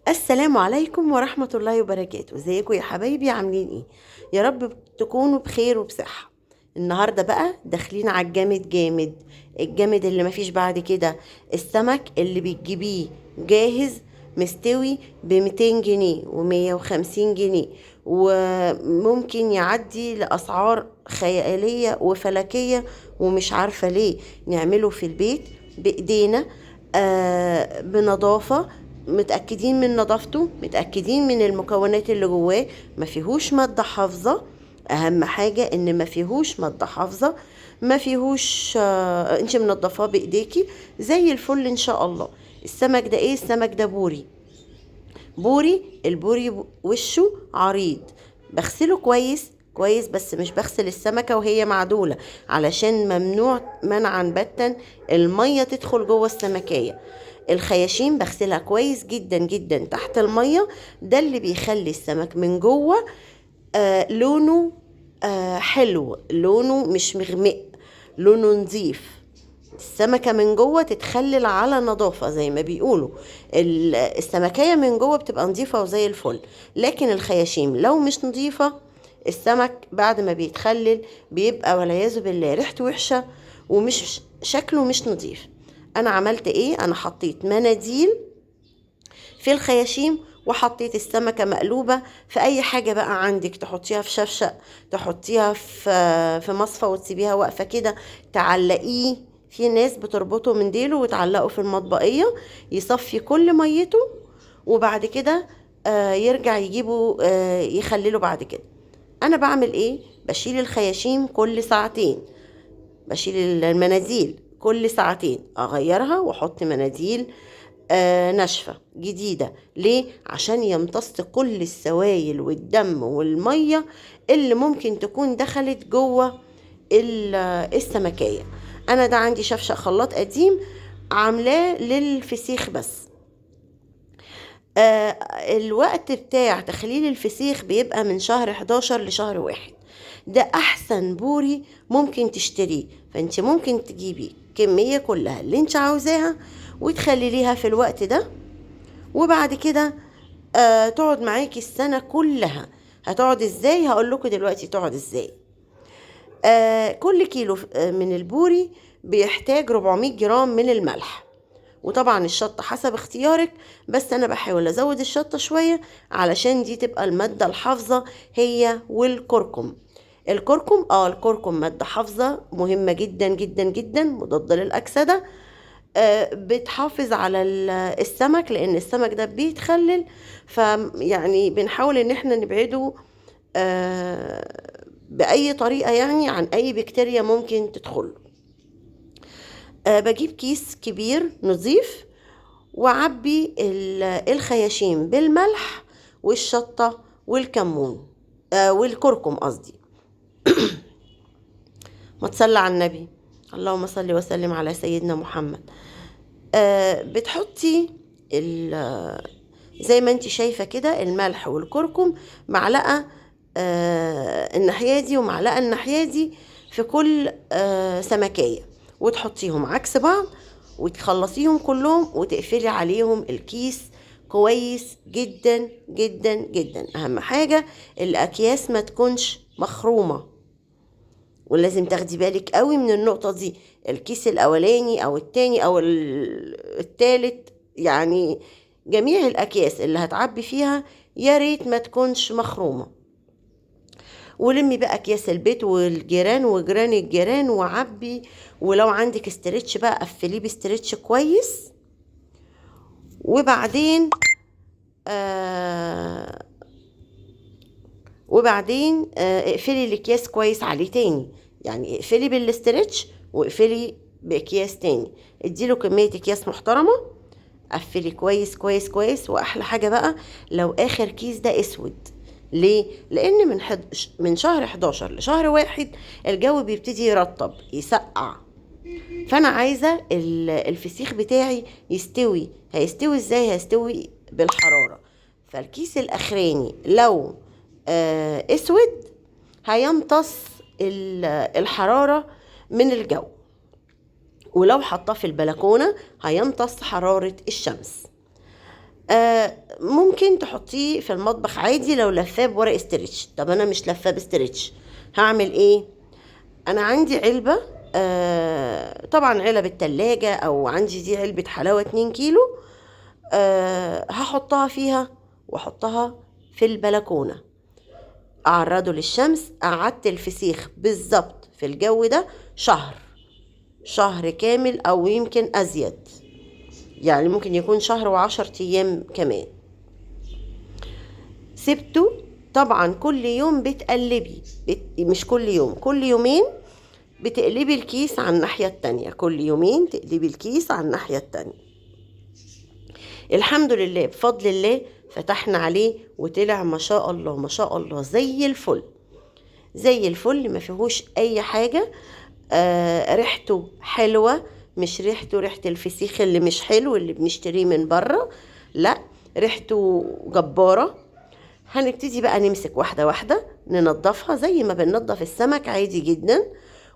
السلام عليكم ورحمة الله وبركاته. ازيكم يا حبايبي؟ عاملين ايه؟ يا رب تكونوا بخير وبصحة. النهاردة بقى داخلين على الجامد جامد، الجامد اللي مفيش بعد كده. السمك اللي بتجيبيه جاهز مستوي ب200 جنيه و150 جنيه، وممكن يعدي لأسعار خيالية وفلكية، ومش عارفة ليه. نعمله في البيت بإيدينا، بنظافة، متأكدين من نظافته، متأكدين من المكونات اللي جواه، ما فيهوش مادة حافظة. اهم حاجة ان ما فيهوش مادة حافظة، ما فيهوش انت منضفاه بايديكي زي الفل ان شاء الله. السمك ده ايه؟ السمك ده بوري. البوري وشه عريض. بغسله كويس كويس، بس مش بغسل السمكة وهي معدولة، علشان ممنوع منعا باتا المية تدخل جوه السمكية. الخياشيم بغسلها كويس جدا جدا تحت المية، ده اللي بيخلي السمك من جوه لونه حلو، لونه مش مغمق، لونه نظيف. السمكة من جوه تتخلل على نظافة زي ما بيقولوا. السمكية من جوه بتبقى نظيفة وزي الفل، لكن الخياشيم لو مش نظيفة، السمك بعد ما بيتخلل بيبقى والعياذ بالله ريحته وحشة، ومش شكله مش نظيف. انا عملت ايه؟ انا حطيت مناديل في الخياشيم، وحطيت السمكة مقلوبة في أي حاجة بقى عندك، تحطيها في شفشق، تحطيها في مصفى وتسيبيها واقفة كده، تعلقيه. في ناس بتربطه من ديله وتعلقه في المطبقية، يصفي كل ميته، وبعد كده يرجع يجيبه يخلله بعد كده. أنا بعمل إيه؟ بشيل الخياشيم كل ساعتين، بشيل المناديل كل ساعتين، اغيرها واحط مناديل ناشفة جديدة. ليه؟ عشان يمتص كل السوائل والدم والمية اللي ممكن تكون دخلت جوه السمكية. انا ده عندي شفشق خلاط قديم عاملاه للفسيخ بس. آه الوقت بتاع تخليل الفسيخ بيبقى من شهر 11 لشهر 1. ده احسن بوري ممكن تشتريه. فانت ممكن تجيبي كمية كلها اللي انت عاوزاها وتخلليها في الوقت ده، وبعد كده تقعد معاكي السنة كلها. هتقعد ازاي؟ هقول لكم دلوقتي تقعد ازاي. كل كيلو من البوري بيحتاج 400 جرام من الملح، وطبعا الشطة حسب اختيارك، بس انا بحاول ازود الشطة شوية علشان دي تبقى المادة الحافظة، هي والكركم. الكركم مادة حافظة مهمة جدا جدا جدا، مضادة للأكسدة. بتحافظ على السمك، لان السمك ده بيتخلل، فيعني بنحاول ان احنا نبعده بأي طريقة، يعني عن أي بكتيريا ممكن تدخل. بجيب كيس كبير نظيف، وعبي الخياشيم بالملح والشطة والكمون، والكركم قصدي. ما تصلى على النبي، اللهم صل وسلم على سيدنا محمد. بتحطي زي ما انت شايفة كده الملح والكركم، معلقة الناحية دي ومعلقة الناحية دي في كل سمكية، وتحطيهم عكس بعض وتخلصيهم كلهم وتقفلي عليهم الكيس كويس جدا جدا جدا. اهم حاجة الاكياس ما تكونش مخرومة، ولازم تاخدي بالك قوي من النقطة دي. الكيس الاولاني او التاني او التالت، يعني جميع الاكياس اللي هتعبي فيها يا ريت ما تكونش مخرومة. ولمي بقى اكياس البيت والجيران وجيران الجيران وعبي. ولو عندك استرتش بقى قفليه باسترتش كويس، وبعدين آه اقفلي الاكياس كويس عليه تاني، يعني اقفلي بالاسترتش واقفلي باكياس تاني. اديله كمية اكياس محترمة، قفلي كويس كويس كويس. واحلى حاجة بقى لو اخر كيس ده اسود. ليه؟ لان من شهر 11 لشهر 1 الجو بيبتدي يرطب يسقع، فانا عايزة الفسيخ بتاعي يستوي. هيستوي ازاي؟ هيستوي بالحرارة. فالكيس الاخراني لو اسود هيمتص الحرارة من الجو، ولو حطاه في البلكونة هيمتص حرارة الشمس. ممكن تحطيه في المطبخ عادي لو لفاه بورق استرتش. طب انا مش لفاه باسترتش، هعمل ايه؟ انا عندي علبة، طبعا علب التلاجة، او عندي دي علبة حلاوة 2 كيلو. هحطها فيها واحطها في البلكونة، اعرضه للشمس. قعدت الفسيخ بالظبط في الجو ده شهر كامل او يمكن ازيد، يعني ممكن يكون شهر و10 ايام كمان. سبته. طبعا كل يوم بتقلبي، مش كل يوم، كل يومين بتقلبي الكيس على الناحية التانية، كل يومين تقلبي الكيس على الناحية التانية. الحمد لله بفضل الله فتحنا عليه وطلع ما شاء الله ما شاء الله زي الفل، زي الفل، ما فيهوش اي حاجة. ريحته حلوة، مش ريحة الفسيخ اللي مش حلو اللي بنشتريه من بره، لا، ريحته جبارة. هنبتدي بقى نمسك واحدة واحدة ننضفها زي ما بننضف السمك عادي جدا،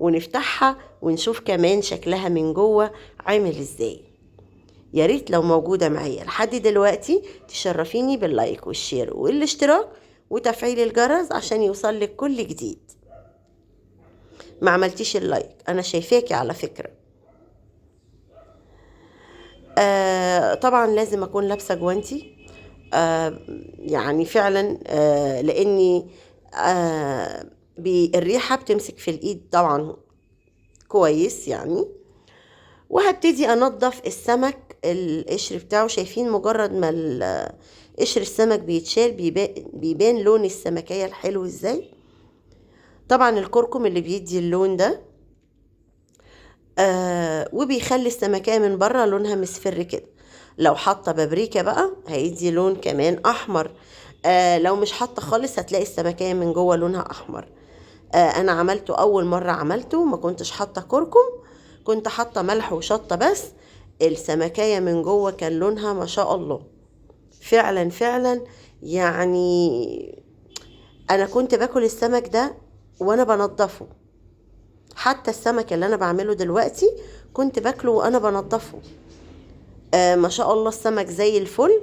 ونفتحها ونشوف كمان شكلها من جوه عامل ازاي. يا ريت لو موجودة معايا لحد دلوقتي تشرفيني باللايك والشير والاشتراك وتفعيل الجرس عشان يوصلك كل جديد. ما عملتيش اللايك، انا شايفاكي على فكرة. طبعا لازم اكون لابسة جوانتي، يعني فعلا، لاني الريحة بتمسك في الايد طبعا كويس يعني. وهبتدي انضف السمك القشر بتاعه. شايفين مجرد ما قشر السمك بيتشال بيبان لون السمكية الحلو ازاي. طبعا الكركم اللي بيدي اللون ده، وبيخلي السمكية من بره لونها مصفر كده. لو حاطة بابريكا بقى هيدي لون كمان احمر. لو مش حاطة خالص هتلاقي السمكية من جوه لونها احمر. انا عملته اول مرة عملته ما كنتش حاطة كركم، كنت حاطة ملح وشطة بس. السمكية من جوه كان لونها ما شاء الله، فعلا فعلا. يعني انا كنت باكل السمك ده وانا بنضفه. حتى السمك اللي انا بعمله دلوقتي كنت باكله وانا بنضفه. ما شاء الله السمك زي الفل.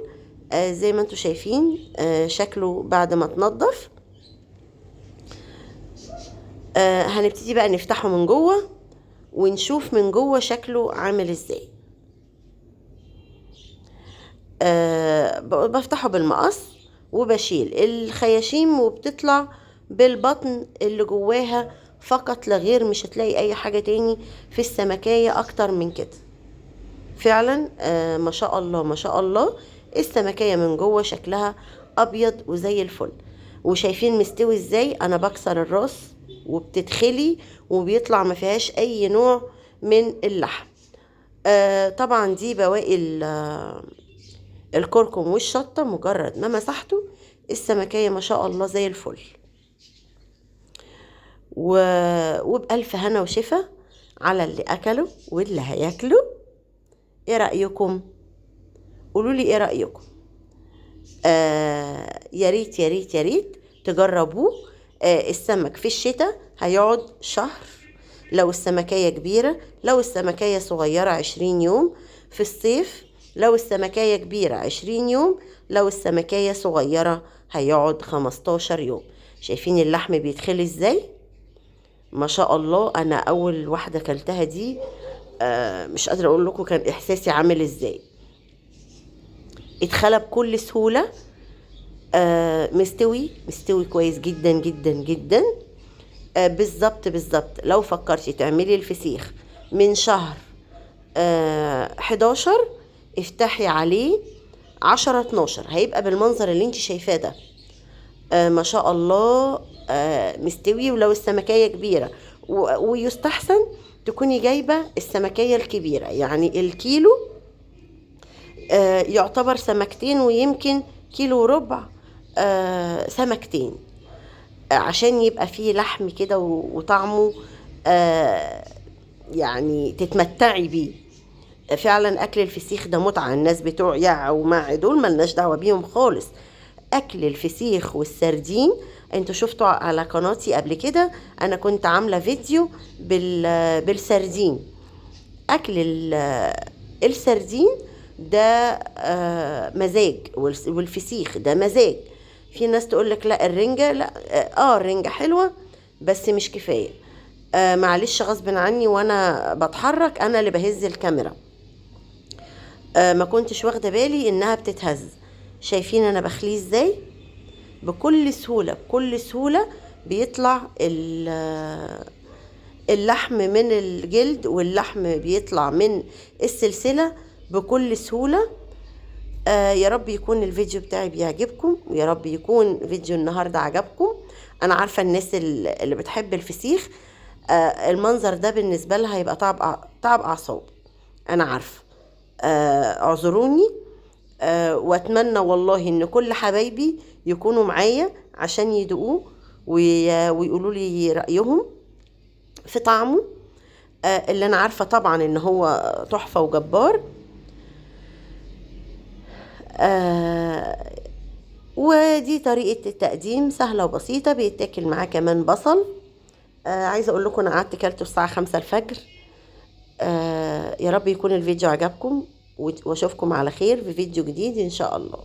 زي ما انتوا شايفين شكله بعد ما تنضف. هنبتدي بقى نفتحه من جوه ونشوف من جوه شكله عامل ازاي. بفتحه بالمقص وبشيل الخياشيم وبتطلع بالبطن اللي جواها فقط لا غير. مش هتلاقي اي حاجة تاني في السمكية اكتر من كده. فعلا ما شاء الله ما شاء الله السمكية من جوه شكلها ابيض وزي الفل. وشايفين مستوي ازاي. انا بكسر الراس وبتدخلي وبيطلع ما فيهاش اي نوع من اللحم. طبعا دي بواقي الكركم والشطة. مجرد ما مسحته السمكية ما شاء الله زي الفل. وبألف هنا وشفا على اللي أكله واللي هياكله. ايه رأيكم؟ قولولي ايه رأيكم. يا ريت يا ريت يا ريت تجربوه. السمك في الشتاء هيقعد شهر لو السمكية كبيرة، لو السمكية صغيرة 20 يوم. في الصيف لو السمكية كبيرة 20 يوم، لو السمكية صغيرة هيقعد 15 يوم. شايفين اللحم بيتخلي ازاي؟ ما شاء الله. انا اول واحدة كلتها دي مش قادرة اقول لكم كان احساسي عامل ازاي. اتخلى بكل سهولة. مستوي كويس جدا جدا جدا. بالظبط بالظبط. لو فكرتي تعملي الفسيخ من شهر 11 افتحي عليه 10 12 هيبقى بالمنظر اللي انت شايفاه ده. ما شاء الله مستوي. ولو السمكية كبيرة ويستحسن تكوني جايبة السمكية الكبيرة، يعني الكيلو يعتبر سمكتين ويمكن كيلو وربع سمكتين، عشان يبقى فيه لحم كده وطعمه يعني تتمتعي بيه. فعلا اكل الفسيخ ده متعة. الناس بتوع يع ومع دول ملناش دعوة بيهم خالص. اكل الفسيخ والسردين انتوا شفتوا على قناتي قبل كده، انا كنت عاملة فيديو بالسردين. اكل السردين ده مزاج، والفسيخ ده مزاج. في ناس تقولك لا الرنجة، لا الرنجة حلوة بس مش كفاية. معلش غصب عني وانا بتحرك انا اللي بهز الكاميرا، ما كنتش واخدة بالي انها بتتهز. شايفين انا بخليه ازاي؟ بكل سهولة بكل سهولة بيطلع اللحم من الجلد، واللحم بيطلع من السلسلة بكل سهولة. يا رب يكون الفيديو بتاعي بيعجبكم، ويا رب يكون فيديو النهاردة عجبكم. انا عارفة الناس اللي بتحب الفسيخ المنظر ده بالنسبة لها هيبقى تعب اعصاب، انا عارفة. اعذروني. واتمنى والله ان كل حبايبي يكونوا معايا عشان يدوقوه ويقولوا لي رأيهم في طعمه، اللي انا عارفة طبعا ان هو تحفة وجبار. ودي طريقة التقديم سهلة وبسيطة، بيتاكل معاه كمان بصل. عايزة اقول لكم انا قعدت كلته الساعة 5 الفجر. يا رب يكون الفيديو عجبكم، واشوفكم على خير في فيديو جديد ان شاء الله.